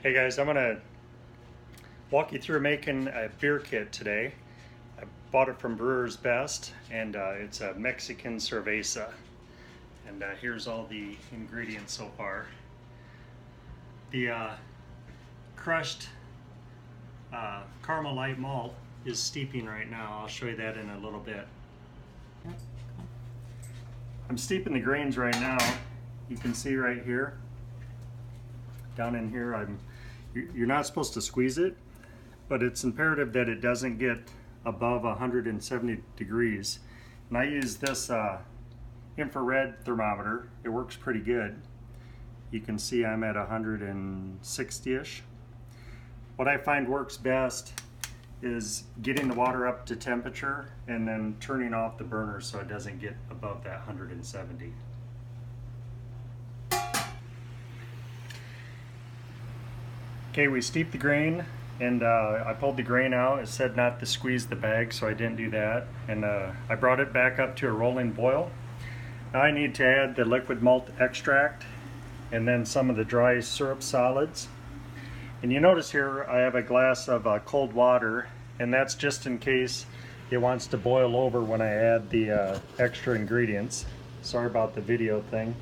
Hey guys, I'm gonna walk you through making a beer kit today. I bought it from Brewers Best, and it's a Mexican Cerveza. And here's all the ingredients so far. The crushed caramel light malt is steeping right now. I'll show you that in a little bit. I'm steeping the grains right now. You can see right here, down in here, you're not supposed to squeeze it, but it's imperative that it doesn't get above 170 degrees. And I use this infrared thermometer. It works pretty good. You can see I'm at 160-ish. What I find works best is getting the water up to temperature and then turning off the burner so it doesn't get above that 170. Okay, we steeped the grain, and I pulled the grain out. It said not to squeeze the bag, so I didn't do that. And I brought it back up to a rolling boil. Now I need to add the liquid malt extract and then some of the dry syrup solids. And you notice here I have a glass of cold water, and that's just in case it wants to boil over when I add the extra ingredients. Sorry about the video thing.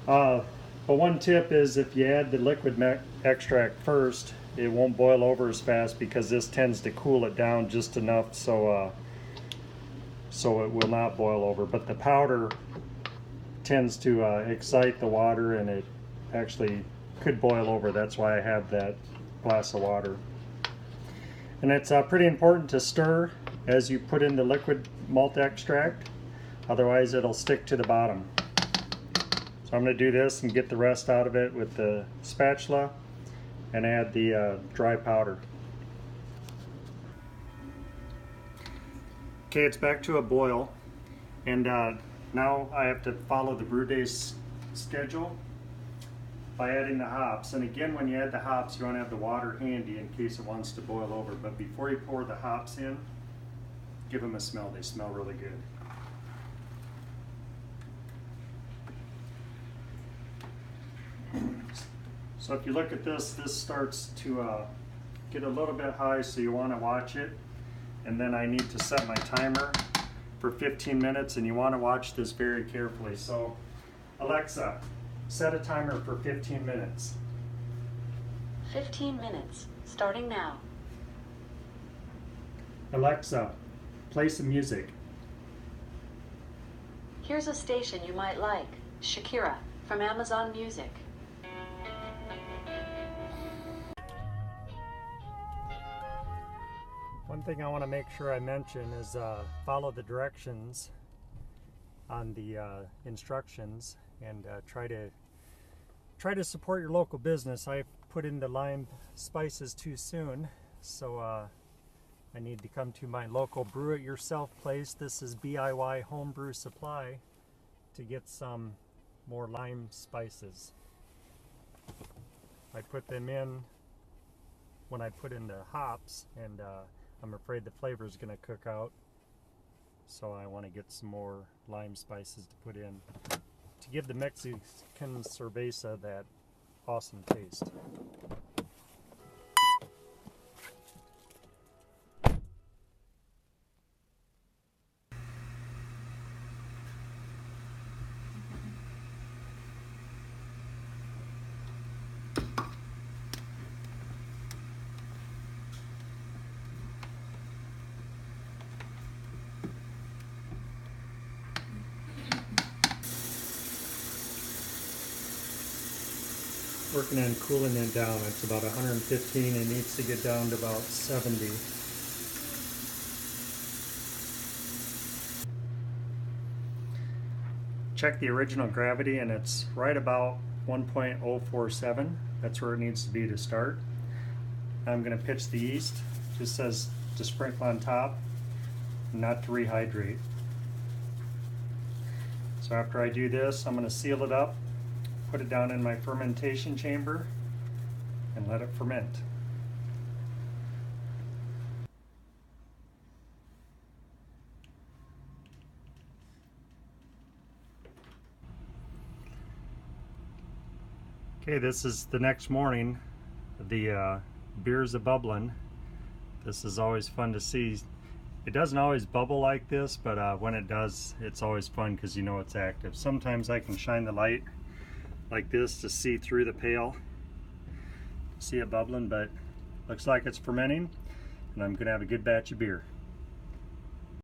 But one tip is if you add the liquid extract first, it won't boil over as fast because this tends to cool it down just enough so it will not boil over. But the powder tends to excite the water, and it actually could boil over. That's why I have that glass of water. And it's pretty important to stir as you put in the liquid malt extract, otherwise it'll stick to the bottom. So I'm going to do this and get the rest out of it with the spatula and add the dry powder. Okay, it's back to a boil, and now I have to follow the brew day's schedule by adding the hops. And again, when you add the hops, you want to have the water handy in case it wants to boil over. But before you pour the hops in, give them a smell. They smell really good. So if you look at this, this starts to get a little bit high, so you want to watch it. And then I need to set my timer for 15 minutes, and you want to watch this very carefully. So Alexa, set a timer for 15 minutes. 15 minutes, starting now. Alexa, play some music. Here's a station you might like. Shakira from Amazon Music. One thing I want to make sure I mention is follow the directions on the instructions, and try to support your local business. I put in the lime spices too soon, so I need to come to my local brew it yourself place. This is BIY Homebrew Supply to get some more lime spices. I put them in when I put in the hops, and I'm afraid the flavor is going to cook out, so I want to get some more lime spices to put in to give the Mexican Cerveza that awesome taste. Working on cooling it down. It's about 115. It needs to get down to about 70. Check the original gravity, and it's right about 1.047. That's where it needs to be to start. I'm going to pitch the yeast. It just says to sprinkle on top, not to rehydrate. So after I do this, I'm going to seal it up, put it down in my fermentation chamber, and let it ferment. Okay, this is the next morning. the beer's a bubbling. This is always fun to see. It doesn't always bubble like this, but when it does, it's always fun because you know it's active. Sometimes I can shine the light like this to see through the pail, see it bubbling, but looks like it's fermenting, and I'm gonna have a good batch of beer.